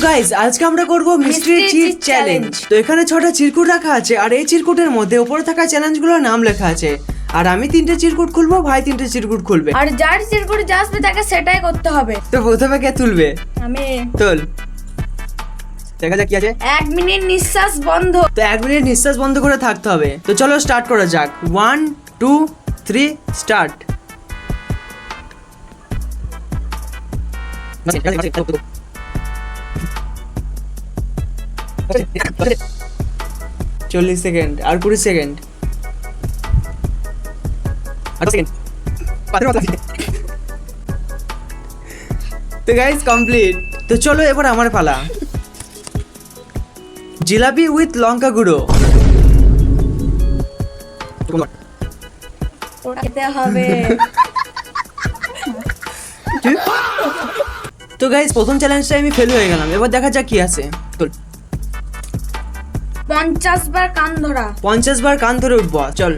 Guys আজকে আমরা করব মিস্ট্রি চিট চ্যালেঞ্জ। তো এখানে 6টা চিরকুট রাখা আছে আর এই চিরকুটের মধ্যে উপরে থাকা চ্যালেঞ্জগুলোর নাম লেখা আছে। আর আমি 3টে চিরকুট খুলবো, ভাই 3টে চিরকুট খুলবে। আর যার চিরকুট যা আসবে তাকে সেটাই করতে হবে। তো প্রথমে কে তুলবে? আমি। তোল, দেখা যাক কি আছে। 1 মিনিট নিঃশ্বাস বন্ধ। তো 1 মিনিট নিঃশ্বাস বন্ধ করে থাকতে হবে। তো চলো স্টার্ট করা যাক। 1 2 3 স্টার্ট। চল্লিশ সেকেন্ড আর 20 সেকেন্ড। তো গাইস কমপ্লিট। তো চলো এবার আমার পালা। জিলাপি উইথ লঙ্কা গুঁড়ো। খেতে হবে। তো গাইস প্রথম চ্যালেঞ্জটা আমি ফেল হয়ে গেলাম। এবার দেখা যাক কি আছে। 50 বার কান ধরা। 50 বার কান ধরে উঠবো। চল।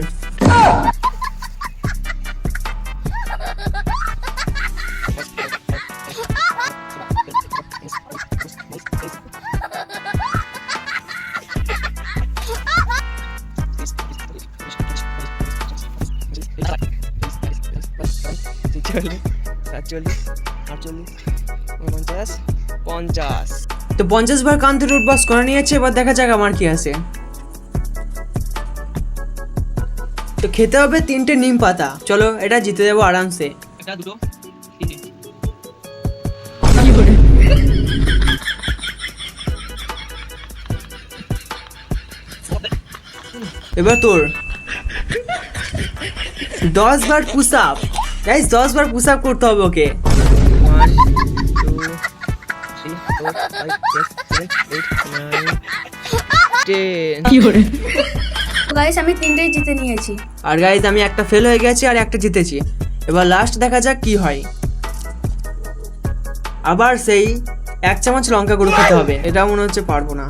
তো 50 বার কান ধরে উঠবাস করে নিয়েছে। এবার দেখা যাক আমার কি আছে। তো খেতে হবে 3টে নিম পাতা। চলো এটা জিতে যাবো আরামসে। একটা দুটো এবার তোর 10 বার পুশ আপ। গাইস 10 বার পুশ আপ করতে হবে ওকে। 1 2 3 4 5 6 7 8 9 10। কি করে? গাইস আমি 3টেই জিতে নিয়েছি। আর গাইস আমি একটা ফেল হয়ে গেছি আর একটা জিতেছি। এবার লাস্ট দেখা যাক কি হয়। আবার সেই 1 চামচ লঙ্কা গুঁড়ো খেতে হবে। এটা মনে হচ্ছে পারবো না।